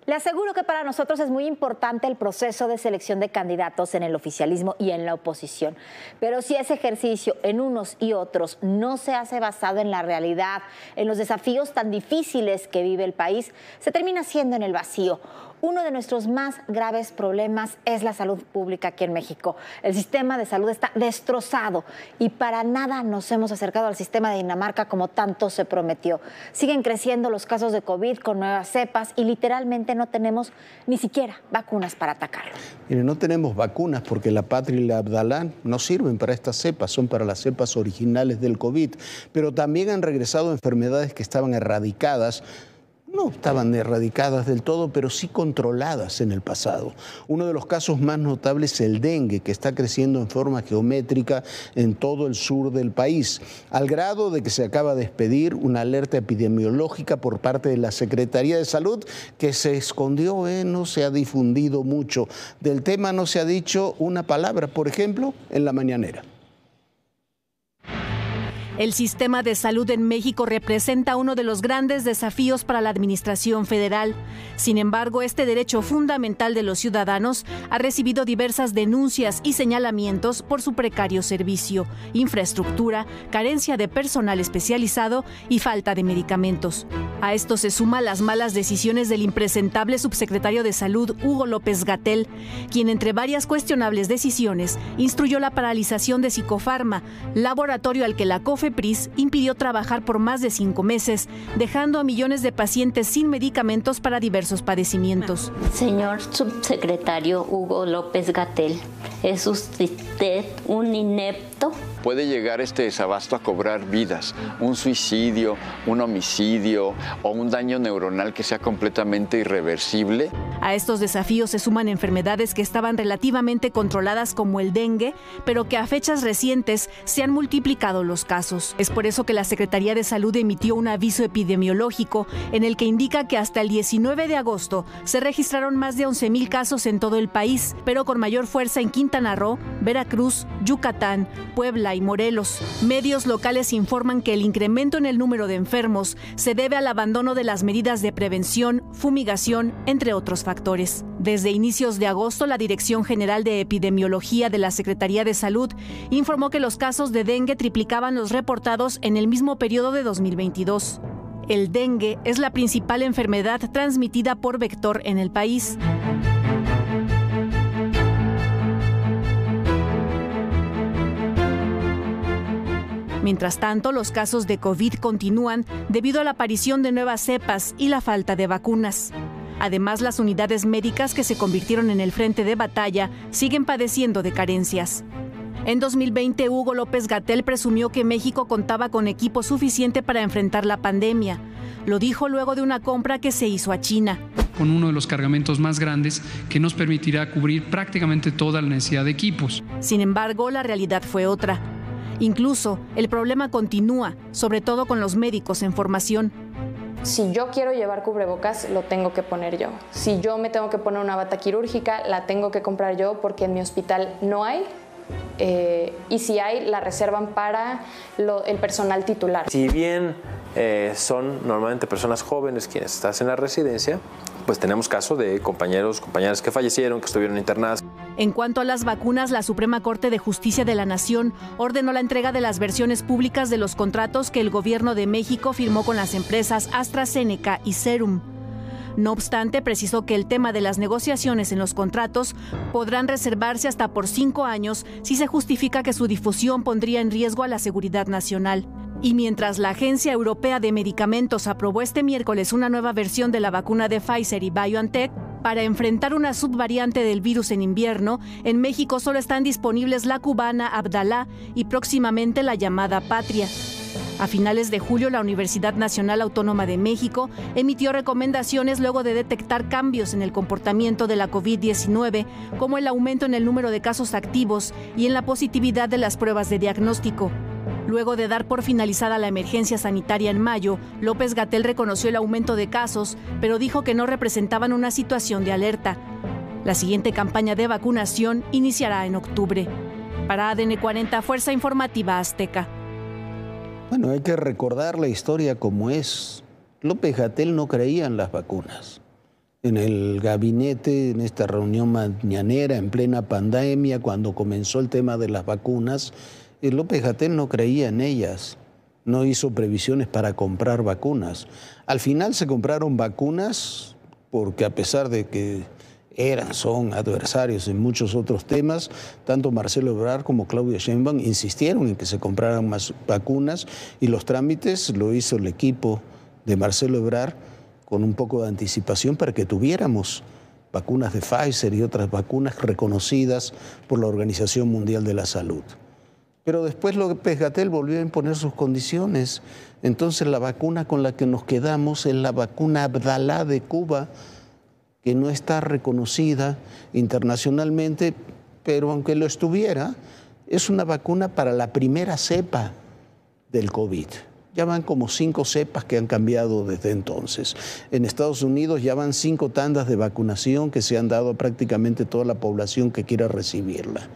Le aseguro que para nosotros es muy importante el proceso de selección de candidatos en el oficialismo y en la oposición. Pero si ese ejercicio en unos y otros no se hace basado en la realidad, en los desafíos tan difíciles que vive el país, se termina siendo en el vacío. Uno de nuestros más graves problemas es la salud pública aquí en México. El sistema de salud está destrozado y para nada nos hemos acercado al sistema de Dinamarca como tanto se prometió. Siguen creciendo los casos de COVID con nuevas cepas y literalmente no tenemos ni siquiera vacunas para atacarlo. Mire, no tenemos vacunas porque la Patria y la Abdala no sirven para estas cepas, son para las cepas originales del COVID, pero también han regresado enfermedades que estaban erradicadas. No estaban erradicadas del todo, pero sí controladas en el pasado. Uno de los casos más notables es el dengue, que está creciendo en forma geométrica en todo el sur del país, al grado de que se acaba de expedir una alerta epidemiológica por parte de la Secretaría de Salud, que se escondió, no se ha difundido mucho. Del tema no se ha dicho una palabra, por ejemplo, en la mañanera. El sistema de salud en México representa uno de los grandes desafíos para la administración federal. Sin embargo, este derecho fundamental de los ciudadanos ha recibido diversas denuncias y señalamientos por su precario servicio, infraestructura, carencia de personal especializado y falta de medicamentos. A esto se suman las malas decisiones del impresentable subsecretario de Salud, Hugo López-Gatell, quien entre varias cuestionables decisiones instruyó la paralización de Psicofarma, laboratorio al que la COFEPRIS impidió trabajar por más de 5 meses, dejando a millones de pacientes sin medicamentos para diversos padecimientos. Señor subsecretario Hugo López-Gatell, ¿es usted un inepto? Puede llegar este desabasto a cobrar vidas, un suicidio, un homicidio o un daño neuronal que sea completamente irreversible. A estos desafíos se suman enfermedades que estaban relativamente controladas como el dengue, pero que a fechas recientes se han multiplicado los casos. Es por eso que la Secretaría de Salud emitió un aviso epidemiológico en el que indica que hasta el 19 de agosto se registraron más de 11,000 casos en todo el país, pero con mayor fuerza en Quintana Roo, Veracruz, Yucatán, Puebla y Morelos. Medios locales informan que el incremento en el número de enfermos se debe al abandono de las medidas de prevención, fumigación, entre otros factores. Desde inicios de agosto, la Dirección General de Epidemiología de la Secretaría de Salud informó que los casos de dengue triplicaban los reportados en el mismo periodo de 2022. El dengue es la principal enfermedad transmitida por vector en el país. Mientras tanto, los casos de COVID continúan debido a la aparición de nuevas cepas y la falta de vacunas. Además, las unidades médicas que se convirtieron en el frente de batalla siguen padeciendo de carencias. En 2020, Hugo López-Gatell presumió que México contaba con equipo suficiente para enfrentar la pandemia. Lo dijo luego de una compra que se hizo a China. Con uno de los cargamentos más grandes que nos permitirá cubrir prácticamente toda la necesidad de equipos. Sin embargo, la realidad fue otra. Incluso, el problema continúa, sobre todo con los médicos en formación. Si yo quiero llevar cubrebocas, lo tengo que poner yo. Si yo me tengo que poner una bata quirúrgica, la tengo que comprar yo porque en mi hospital no hay. Y si hay, la reservan para el personal titular. Si bien son normalmente personas jóvenes quienes están en la residencia, pues tenemos casos de compañeras que fallecieron, que estuvieron internadas. En cuanto a las vacunas, la Suprema Corte de Justicia de la Nación ordenó la entrega de las versiones públicas de los contratos que el Gobierno de México firmó con las empresas AstraZeneca y Serum. No obstante, precisó que el tema de las negociaciones en los contratos podrán reservarse hasta por 5 años si se justifica que su difusión pondría en riesgo a la seguridad nacional. Y mientras la Agencia Europea de Medicamentos aprobó este miércoles una nueva versión de la vacuna de Pfizer y BioNTech para enfrentar una subvariante del virus en invierno, en México solo están disponibles la cubana Abdala y próximamente la llamada Patria. A finales de julio, la Universidad Nacional Autónoma de México emitió recomendaciones luego de detectar cambios en el comportamiento de la COVID-19, como el aumento en el número de casos activos y en la positividad de las pruebas de diagnóstico. Luego de dar por finalizada la emergencia sanitaria en mayo, López-Gatell reconoció el aumento de casos, pero dijo que no representaban una situación de alerta. La siguiente campaña de vacunación iniciará en octubre. Para ADN 40, Fuerza Informativa Azteca. Bueno, hay que recordar la historia como es. López-Gatell no creía en las vacunas. en el gabinete, en esta reunión mañanera, en plena pandemia, cuando comenzó el tema de las vacunas, López-Gatell no creía en ellas, no hizo previsiones para comprar vacunas. Al final se compraron vacunas porque, a pesar de que son adversarios en muchos otros temas, tanto Marcelo Ebrard como Claudia Sheinbaum insistieron en que se compraran más vacunas, y los trámites lo hizo el equipo de Marcelo Ebrard con un poco de anticipación para que tuviéramos vacunas de Pfizer y otras vacunas reconocidas por la Organización Mundial de la Salud. Pero después López-Gatell volvió a imponer sus condiciones. Entonces la vacuna con la que nos quedamos es la vacuna Abdalá de Cuba, que no está reconocida internacionalmente, pero aunque lo estuviera, es una vacuna para la primera cepa del COVID. Ya van como 5 cepas que han cambiado desde entonces. En Estados Unidos ya van 5 tandas de vacunación que se han dado a prácticamente toda la población que quiera recibirla.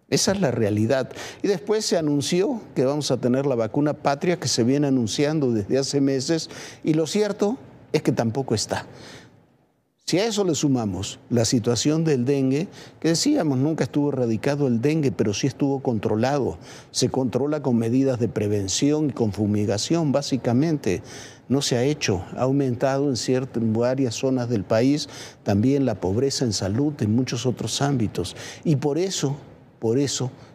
Esa es la realidad. Y después se anunció que vamos a tener la vacuna patria, que se viene anunciando desde hace meses, y lo cierto es que tampoco está. Si a eso le sumamos la situación del dengue, que decíamos nunca estuvo erradicado el dengue, pero sí estuvo controlado. Se controla con medidas de prevención y con fumigación, básicamente. No se ha hecho. Ha aumentado en varias zonas del país también la pobreza en salud, en muchos otros ámbitos. Y por eso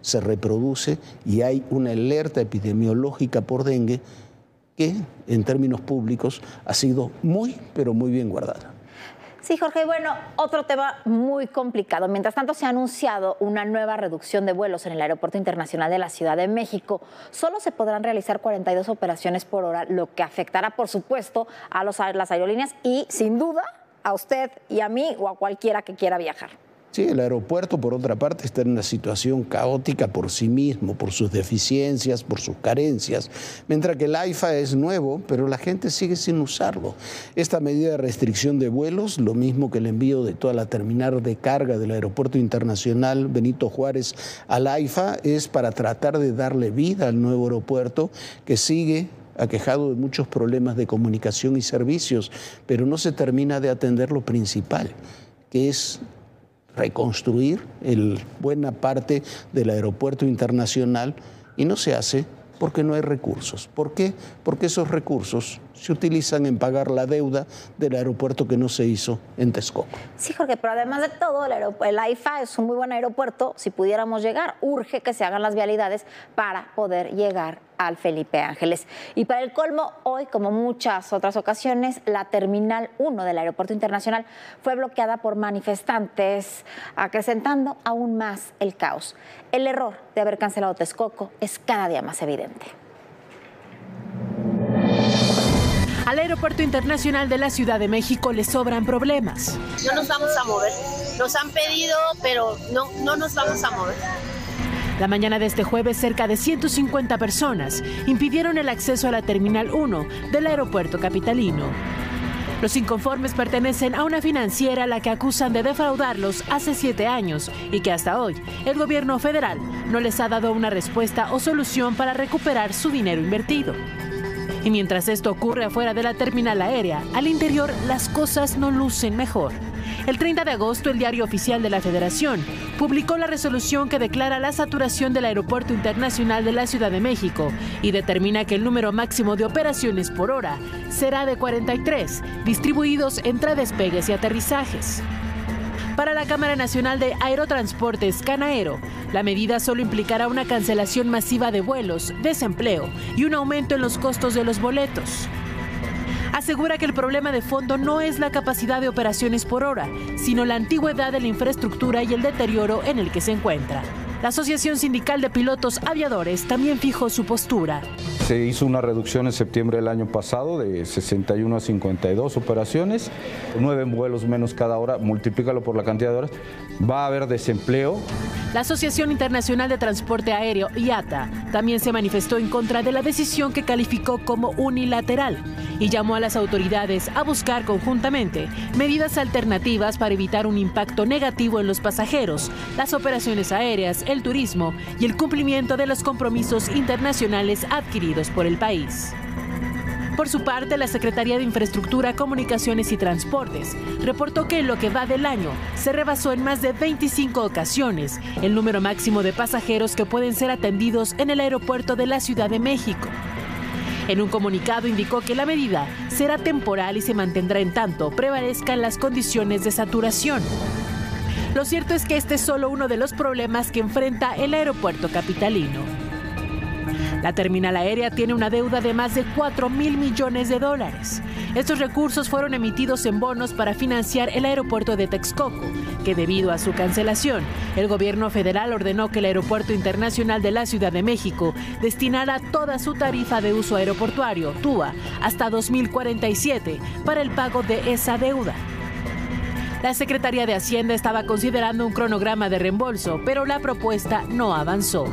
se reproduce y hay una alerta epidemiológica por dengue que, en términos públicos, ha sido muy, pero muy bien guardada. Sí, Jorge, bueno, otro tema muy complicado. Mientras tanto, se ha anunciado una nueva reducción de vuelos en el Aeropuerto Internacional de la Ciudad de México. Solo se podrán realizar 42 operaciones por hora, lo que afectará, por supuesto, a las aerolíneas y, sin duda, a usted y a mí o a cualquiera que quiera viajar. Sí, el aeropuerto, por otra parte, está en una situación caótica por sí mismo, por sus deficiencias, por sus carencias, mientras que el AIFA es nuevo, pero la gente sigue sin usarlo. Esta medida de restricción de vuelos, lo mismo que el envío de toda la terminal de carga del Aeropuerto Internacional Benito Juárez al AIFA, es para tratar de darle vida al nuevo aeropuerto, que sigue aquejado de muchos problemas de comunicación y servicios, pero no se termina de atender lo principal, que es reconstruir buena parte del aeropuerto internacional, y no se hace porque no hay recursos. ¿Por qué? Porque esos recursos se utilizan en pagar la deuda del aeropuerto que no se hizo en Texcoco. Sí, Jorge, pero además de todo, el AIFA es un muy buen aeropuerto. Si pudiéramos llegar, urge que se hagan las vialidades para poder llegar al Felipe Ángeles. Y para el colmo, hoy, como muchas otras ocasiones, la Terminal 1 del Aeropuerto Internacional fue bloqueada por manifestantes, acrecentando aún más el caos. El error de haber cancelado Texcoco es cada día más evidente. Al Aeropuerto Internacional de la Ciudad de México le sobran problemas. No nos vamos a mover. Nos han pedido, pero no nos vamos a mover. La mañana de este jueves, cerca de 150 personas impidieron el acceso a la Terminal 1 del aeropuerto capitalino. Los inconformes pertenecen a una financiera a la que acusan de defraudarlos hace 7 años y que hasta hoy el gobierno federal no les ha dado una respuesta o solución para recuperar su dinero invertido. Y mientras esto ocurre afuera de la terminal aérea, al interior las cosas no lucen mejor. El 30 de agosto, el Diario Oficial de la Federación publicó la resolución que declara la saturación del Aeropuerto Internacional de la Ciudad de México y determina que el número máximo de operaciones por hora será de 43, distribuidos entre despegues y aterrizajes. Para la Cámara Nacional de Aerotransportes, Canaero, la medida solo implicará una cancelación masiva de vuelos, desempleo y un aumento en los costos de los boletos. Asegura que el problema de fondo no es la capacidad de operaciones por hora, sino la antigüedad de la infraestructura y el deterioro en el que se encuentra. La Asociación Sindical de Pilotos Aviadores también fijó su postura. Se hizo una reducción en septiembre del año pasado de 61 a 52 operaciones, 9 vuelos menos cada hora, multiplícalo por la cantidad de horas, va a haber desempleo. La Asociación Internacional de Transporte Aéreo, IATA, también se manifestó en contra de la decisión que calificó como unilateral y llamó a las autoridades a buscar conjuntamente medidas alternativas para evitar un impacto negativo en los pasajeros, las operaciones aéreas, el turismo y el cumplimiento de los compromisos internacionales adquiridos por el país. Por su parte, la Secretaría de Infraestructura, Comunicaciones y Transportes reportó que en lo que va del año se rebasó en más de 25 ocasiones el número máximo de pasajeros que pueden ser atendidos en el aeropuerto de la Ciudad de México. En un comunicado indicó que la medida será temporal y se mantendrá en tanto prevalezcan las condiciones de saturación. Lo cierto es que este es solo uno de los problemas que enfrenta el aeropuerto capitalino. La terminal aérea tiene una deuda de más de $4,000 millones. Estos recursos fueron emitidos en bonos para financiar el aeropuerto de Texcoco, que debido a su cancelación, el gobierno federal ordenó que el Aeropuerto Internacional de la Ciudad de México destinara toda su tarifa de uso aeroportuario, TUA, hasta 2047 para el pago de esa deuda. La Secretaría de Hacienda estaba considerando un cronograma de reembolso, pero la propuesta no avanzó.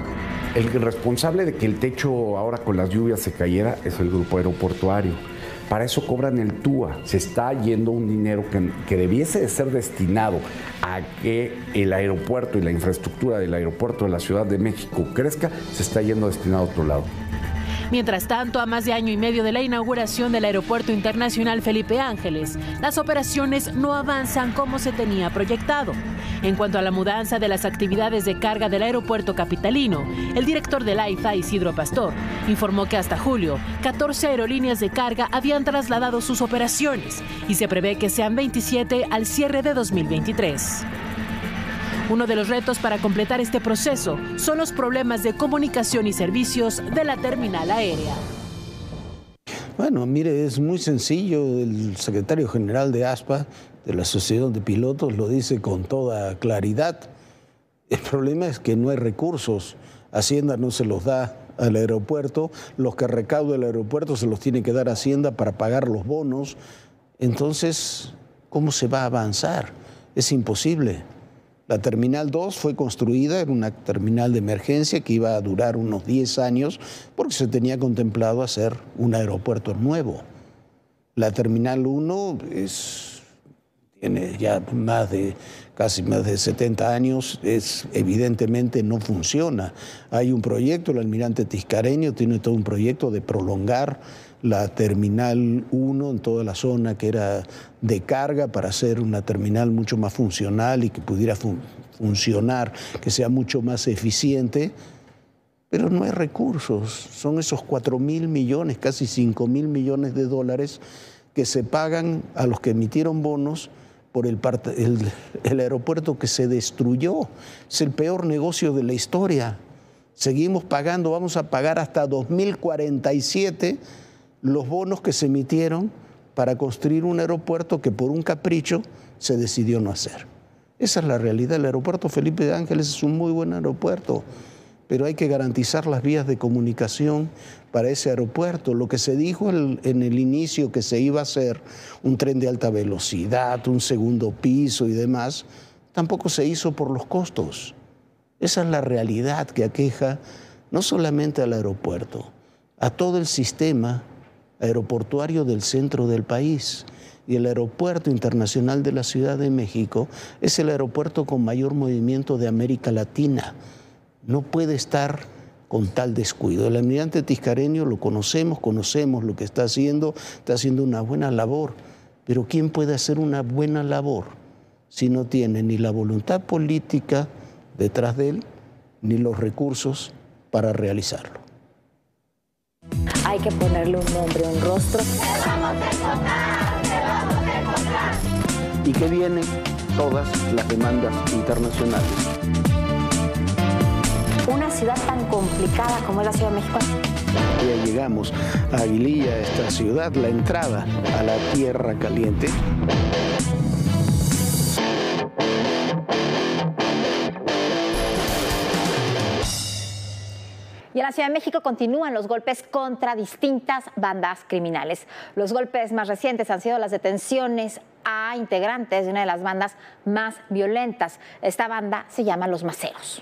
El responsable de que el techo ahora con las lluvias se cayera es el grupo aeroportuario. Para eso cobran el TUA. Se está yendo un dinero que debiese de ser destinado a que el aeropuerto y la infraestructura del aeropuerto de la Ciudad de México crezca, se está yendo destinado a otro lado. Mientras tanto, a más de año y medio de la inauguración del Aeropuerto Internacional Felipe Ángeles, las operaciones no avanzan como se tenía proyectado. En cuanto a la mudanza de las actividades de carga del aeropuerto capitalino, el director del AIFA, Isidro Pastor, informó que hasta julio, 14 aerolíneas de carga habían trasladado sus operaciones y se prevé que sean 27 al cierre de 2023. Uno de los retos para completar este proceso son los problemas de comunicación y servicios de la terminal aérea. Bueno, mire, es muy sencillo. El secretario general de ASPA, de la Asociación de Pilotos, lo dice con toda claridad. El problema es que no hay recursos. Hacienda no se los da al aeropuerto. Los que recauda el aeropuerto se los tiene que dar Hacienda para pagar los bonos. Entonces, ¿cómo se va a avanzar? Es imposible. La Terminal 2 fue construida, era una terminal de emergencia que iba a durar unos 10 años porque se tenía contemplado hacer un aeropuerto nuevo. La Terminal 1 tiene ya casi más de 70 años, evidentemente no funciona. Hay un proyecto, el almirante Tiscareño tiene todo un proyecto de prolongar la Terminal 1 en toda la zona que era de carga para hacer una terminal mucho más funcional y que pudiera funcionar, que sea mucho más eficiente, pero no hay recursos. Son esos 4,000 millones, casi 5,000 millones de dólares que se pagan a los que emitieron bonos por el aeropuerto que se destruyó. Es el peor negocio de la historia. Seguimos pagando, vamos a pagar hasta 2047 los bonos que se emitieron para construir un aeropuerto que por un capricho se decidió no hacer. Esa es la realidad. El aeropuerto Felipe Ángeles es un muy buen aeropuerto, pero hay que garantizar las vías de comunicación para ese aeropuerto. Lo que se dijo en el inicio que se iba a hacer un tren de alta velocidad, un segundo piso y demás, tampoco se hizo por los costos. Esa es la realidad que aqueja no solamente al aeropuerto, a todo el sistema aeroportuario del centro del país. Y el Aeropuerto Internacional de la Ciudad de México es el aeropuerto con mayor movimiento de América Latina. No puede estar con tal descuido. El almirante Tiscareño lo conocemos lo que está haciendo una buena labor. Pero ¿quién puede hacer una buena labor si no tiene ni la voluntad política detrás de él, ni los recursos para realizarlo? Hay que ponerle un nombre, un rostro. ¿Y qué vienen? Todas las demandas internacionales. Una ciudad tan complicada como es la Ciudad de México. Ya llegamos a Aguililla, esta ciudad, la entrada a la Tierra Caliente. Y en la Ciudad de México continúan los golpes contra distintas bandas criminales. Los golpes más recientes han sido las detenciones a integrantes de una de las bandas más violentas. Esta banda se llama Los Maceros.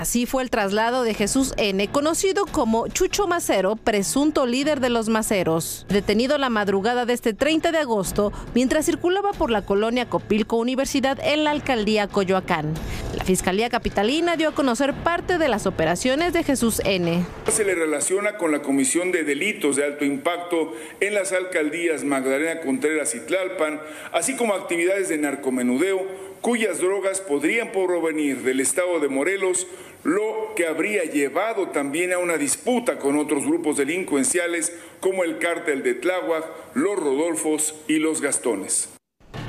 Así fue el traslado de Jesús N., conocido como Chucho Macero, presunto líder de los Maceros, detenido la madrugada de este 30 de agosto mientras circulaba por la colonia Copilco Universidad en la alcaldía Coyoacán. La Fiscalía Capitalina dio a conocer parte de las operaciones de Jesús N. Se le relaciona con la comisión de delitos de alto impacto en las alcaldías Magdalena Contreras y Tlalpan, así como actividades de narcomenudeo, cuyas drogas podrían provenir del estado de Morelos, lo que habría llevado también a una disputa con otros grupos delincuenciales como el Cártel de Tláhuac, los Rodolfos y los Gastones.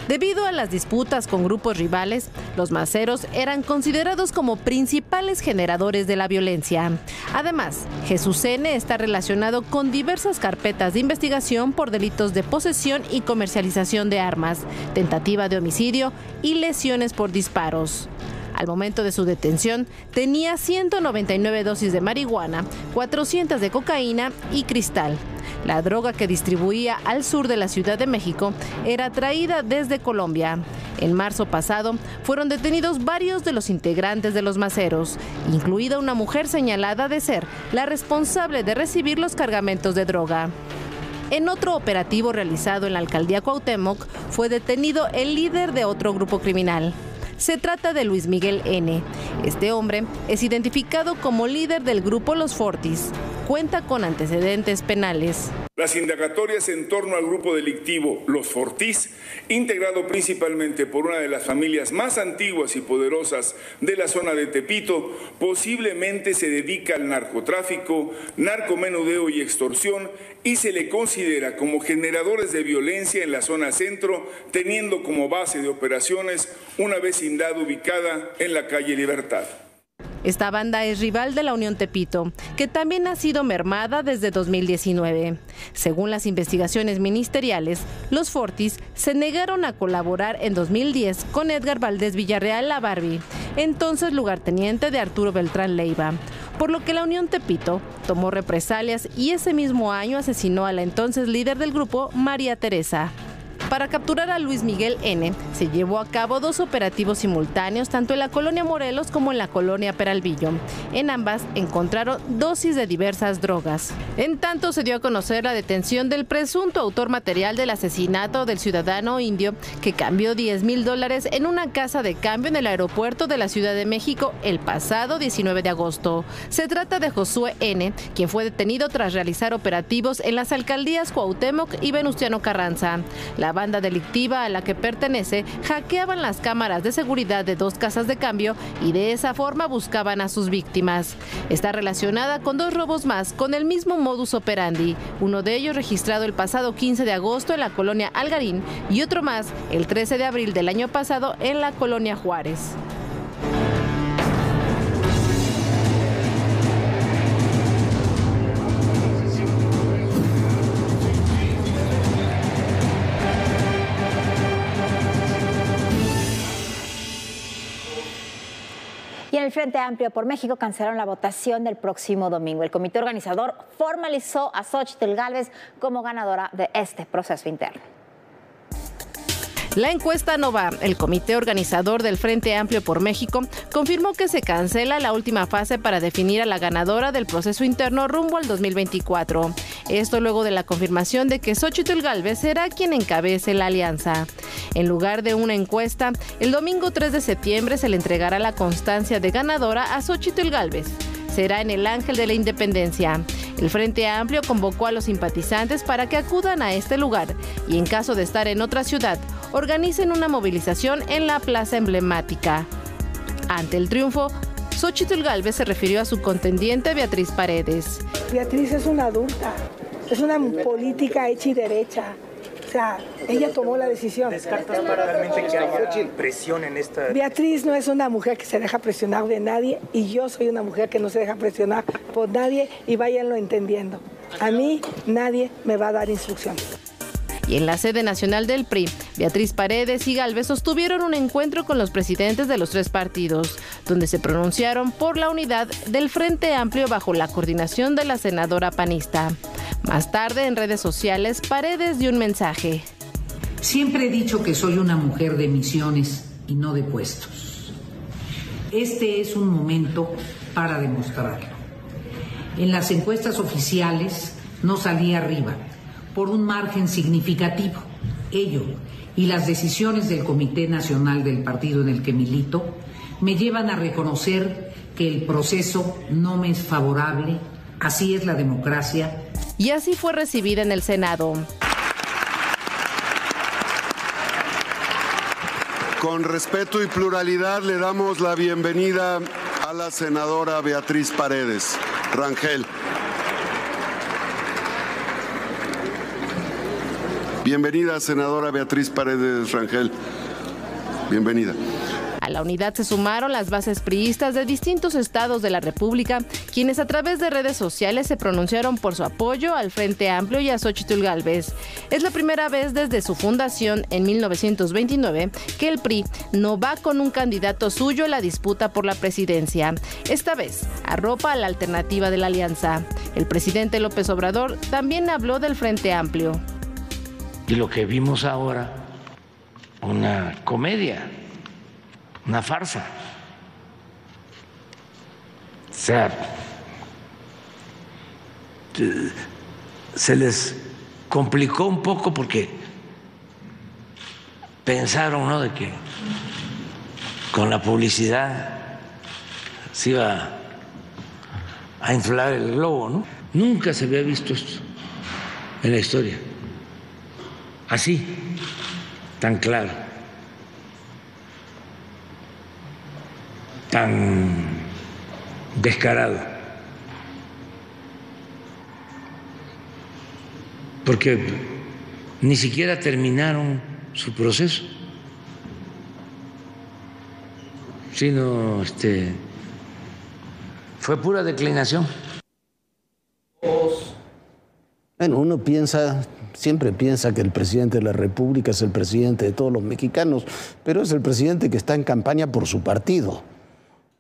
Debido a las disputas con grupos rivales, los maceros eran considerados como principales generadores de la violencia. Además, Jesús N. está relacionado con diversas carpetas de investigación por delitos de posesión y comercialización de armas, tentativa de homicidio y lesiones por disparos. Al momento de su detención, tenía 199 dosis de marihuana, 400 de cocaína y cristal. La droga que distribuía al sur de la Ciudad de México era traída desde Colombia. En marzo pasado, fueron detenidos varios de los integrantes de los maceros, incluida una mujer señalada de ser la responsable de recibir los cargamentos de droga. En otro operativo realizado en la alcaldía Cuauhtémoc, fue detenido el líder de otro grupo criminal. Se trata de Luis Miguel N. Este hombre es identificado como líder del grupo Los Fortis. Cuenta con antecedentes penales. Las indagatorias en torno al grupo delictivo Los Fortis, integrado principalmente por una de las familias más antiguas y poderosas de la zona de Tepito, posiblemente se dedica al narcotráfico, narcomenudeo y extorsión, y se le considera como generadores de violencia en la zona centro, teniendo como base de operaciones una vecindad ubicada en la calle Libertad. Esta banda es rival de la Unión Tepito, que también ha sido mermada desde 2019. Según las investigaciones ministeriales, los Fortis se negaron a colaborar en 2010 con Edgar Valdés Villarreal La Barbie, entonces lugarteniente de Arturo Beltrán Leiva, por lo que la Unión Tepito tomó represalias y ese mismo año asesinó a la entonces líder del grupo, María Teresa. Para capturar a Luis Miguel N., se llevó a cabo 2 operativos simultáneos, tanto en la colonia Morelos como en la colonia Peralvillo. En ambas encontraron dosis de diversas drogas. En tanto, se dio a conocer la detención del presunto autor material del asesinato del ciudadano indio que cambió $10,000 en una casa de cambio en el aeropuerto de la Ciudad de México el pasado 19 de agosto. Se trata de Josué N., quien fue detenido tras realizar operativos en las alcaldías Cuauhtémoc y Venustiano Carranza. La banda delictiva a la que pertenece hackeaban las cámaras de seguridad de 2 casas de cambio y de esa forma buscaban a sus víctimas. Está relacionada con 2 robos más con el mismo modus operandi, uno de ellos registrado el pasado 15 de agosto en la colonia Algarín y otro más el 13 de abril del año pasado en la colonia Juárez. Y en el Frente Amplio por México cancelaron la votación del próximo domingo. El comité organizador formalizó a Xóchitl Gálvez como ganadora de este proceso interno. La encuesta no va. El comité organizador del Frente Amplio por México confirmó que se cancela la última fase para definir a la ganadora del proceso interno rumbo al 2024. Esto luego de la confirmación de que Xóchitl Gálvez será quien encabece la alianza. En lugar de una encuesta, el domingo 3 de septiembre se le entregará la constancia de ganadora a Xóchitl Gálvez. Será en el Ángel de la Independencia. El Frente Amplio convocó a los simpatizantes para que acudan a este lugar y en caso de estar en otra ciudad, organicen una movilización en la plaza emblemática. Ante el triunfo, Xóchitl Gálvez se refirió a su contendiente Beatriz Paredes. Beatriz es una adulta, es una política hecha y derecha. O sea, ella tomó la decisión. ¿Descartas realmente que haya presión en esta...? Beatriz no es una mujer que se deja presionar de nadie y yo soy una mujer que no se deja presionar por nadie y váyanlo entendiendo. A mí nadie me va a dar instrucciones. Y en la sede nacional del PRI, Beatriz Paredes y Gálvez sostuvieron un encuentro con los presidentes de los 3 partidos, donde se pronunciaron por la unidad del Frente Amplio bajo la coordinación de la senadora panista. Más tarde, en redes sociales, Paredes dio un mensaje. Siempre he dicho que soy una mujer de misiones y no de puestos. Este es un momento para demostrarlo. En las encuestas oficiales no salí arriba, por un margen significativo. Ello y las decisiones del Comité Nacional del partido en el que milito me llevan a reconocer que el proceso no me es favorable. Así es la democracia. Y así fue recibida en el Senado. Con respeto y pluralidad le damos la bienvenida a la senadora Beatriz Paredes Rangel. Bienvenida, senadora Beatriz Paredes Rangel. Bienvenida. A la unidad se sumaron las bases priistas de distintos estados de la República, quienes a través de redes sociales se pronunciaron por su apoyo al Frente Amplio y a Xóchitl Gálvez. Es la primera vez desde su fundación en 1929 que el PRI no va con un candidato suyo en la disputa por la presidencia. Esta vez arropa a la alternativa de la alianza. El presidente López Obrador también habló del Frente Amplio. Y lo que vimos ahora, una comedia, una farsa. O sea, se les complicó un poco porque pensaron, ¿no?, de que con la publicidad se iba a inflar el globo, ¿no? Nunca se había visto esto en la historia, así, tan claro, tan descarado, porque ni siquiera terminaron su proceso, sino fue pura declinación. Bueno, uno siempre piensa que el presidente de la República es el presidente de todos los mexicanos, pero es el presidente que está en campaña por su partido.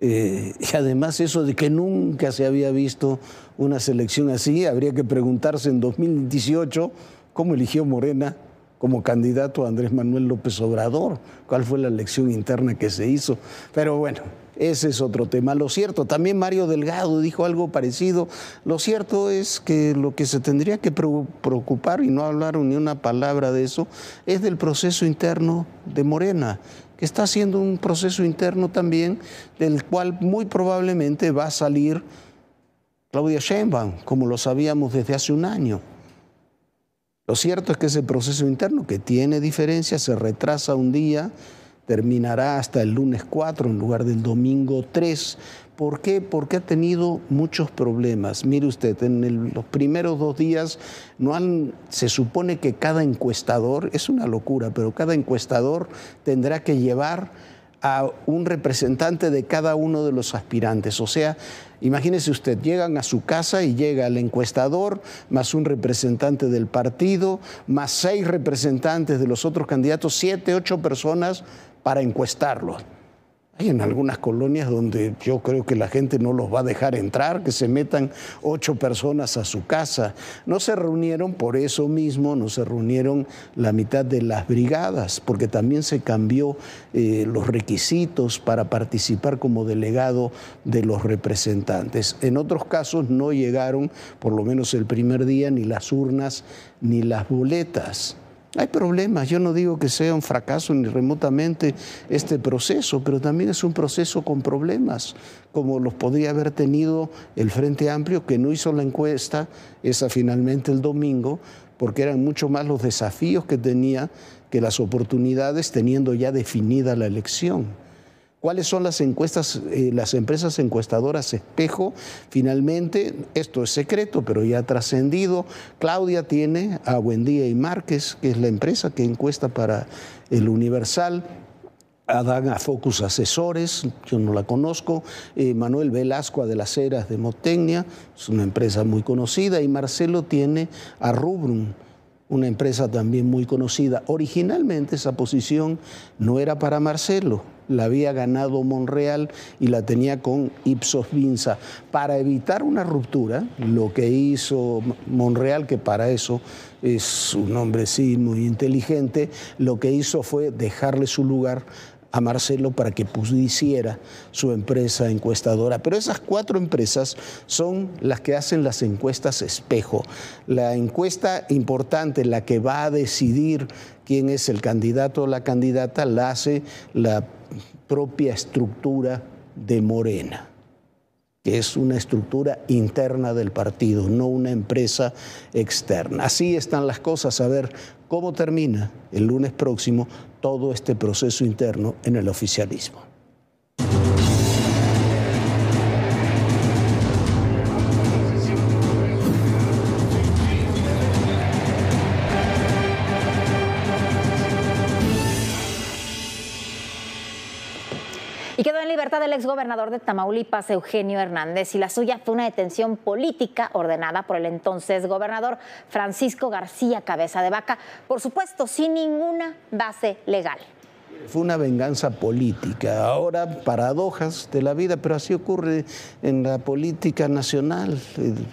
Y además eso de que nunca se había visto una selección así, habría que preguntarse en 2018 cómo eligió Morena como candidato a Andrés Manuel López Obrador, cuál fue la elección interna que se hizo. Pero bueno, ese es otro tema. Lo cierto, también Mario Delgado dijo algo parecido. Lo cierto es que lo que se tendría que preocupar, y no hablaron ni una palabra de eso, es del proceso interno de Morena, que está haciendo un proceso interno también, del cual muy probablemente va a salir Claudia Sheinbaum, como lo sabíamos desde hace un año. Lo cierto es que ese proceso interno, que tiene diferencias, se retrasa un día, terminará hasta el lunes 4 en lugar del domingo 3. ¿Por qué? Porque ha tenido muchos problemas. Mire usted, en los primeros 2 días se supone que cada encuestador, es una locura, pero cada encuestador tendrá que llevar a un representante de cada uno de los aspirantes. O sea, imagínese usted, llegan a su casa y llega el encuestador, más un representante del partido, más 6 representantes de los otros candidatos, 7, 8 personas para encuestarlos. Hay en algunas colonias donde yo creo que la gente no los va a dejar entrar, que se metan 8 personas a su casa. No se reunieron por eso mismo, no se reunieron la mitad de las brigadas, porque también se cambió los requisitos para participar como delegado de los representantes. En otros casos no llegaron, por lo menos el primer día, ni las urnas ni las boletas. Hay problemas, yo no digo que sea un fracaso ni remotamente este proceso, pero también es un proceso con problemas, como los podría haber tenido el Frente Amplio, que no hizo la encuesta, esa finalmente el domingo, porque eran mucho más los desafíos que tenía que las oportunidades, teniendo ya definida la elección. ¿Cuáles son las encuestas, las empresas encuestadoras espejo? Finalmente, esto es secreto, pero ya ha trascendido. Claudia tiene a Buendía y Márquez, que es la empresa que encuesta para el Universal. Dan a Focus Asesores, yo no la conozco. Manuel Velasco de las Heras de Motecnia, es una empresa muy conocida. Y Marcelo tiene a Rubrum, una empresa también muy conocida. Originalmente esa posición no era para Marcelo, la había ganado Monreal y la tenía con Ipsos Vinza. Para evitar una ruptura, lo que hizo Monreal, que para eso es un hombre sí muy inteligente, lo que hizo fue dejarle su lugar a Marcelo para que pusiera su empresa encuestadora. Pero esas 4 empresas son las que hacen las encuestas espejo. La encuesta importante, la que va a decidir quién es el candidato o la candidata, la hace la propia estructura de Morena, que es una estructura interna del partido, no una empresa externa. Así están las cosas. A ver cómo termina el lunes próximo todo este proceso interno en el oficialismo. Y quedó en libertad el exgobernador de Tamaulipas, Eugenio Hernández, y la suya fue una detención política ordenada por el entonces gobernador Francisco García Cabeza de Vaca, por supuesto, sin ninguna base legal. Fue una venganza política. Ahora, paradojas de la vida, pero así ocurre en la política nacional.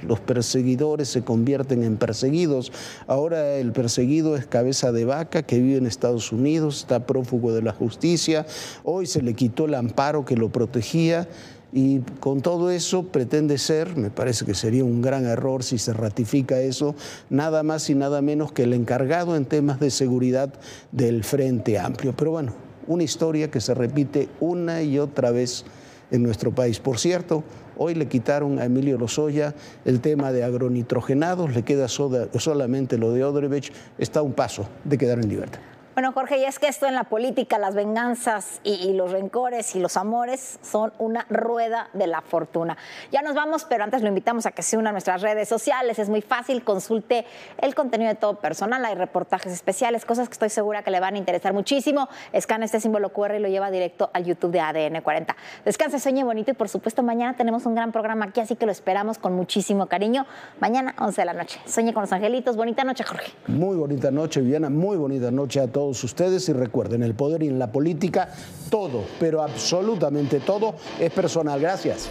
Los perseguidores se convierten en perseguidos. Ahora el perseguido es Cabeza de Vaca, que vive en Estados Unidos, está prófugo de la justicia. Hoy se le quitó el amparo que lo protegía. Y con todo eso pretende ser, me parece que sería un gran error si se ratifica eso, nada más y nada menos que el encargado en temas de seguridad del Frente Amplio. Pero bueno, una historia que se repite una y otra vez en nuestro país. Por cierto, hoy le quitaron a Emilio Lozoya el tema de agronitrogenados, le queda solamente lo de Odebrecht, está a un paso de quedar en libertad. Bueno, Jorge, y es que esto en la política, las venganzas y los rencores y los amores son una rueda de la fortuna. Ya nos vamos, pero antes lo invitamos a que se una a nuestras redes sociales. Es muy fácil, consulte el contenido de Todo Personal, hay reportajes especiales, cosas que estoy segura que le van a interesar muchísimo. Escanea este símbolo QR y lo lleva directo al YouTube de ADN 40. Descanse, sueñe bonito y por supuesto mañana tenemos un gran programa aquí, así que lo esperamos con muchísimo cariño. Mañana, 11 de la noche. Sueñe con los angelitos. Bonita noche, Jorge. Muy bonita noche, Viviana. Muy bonita noche a todos ustedes y recuerden, el poder y en la política todo, pero absolutamente todo es personal. Gracias.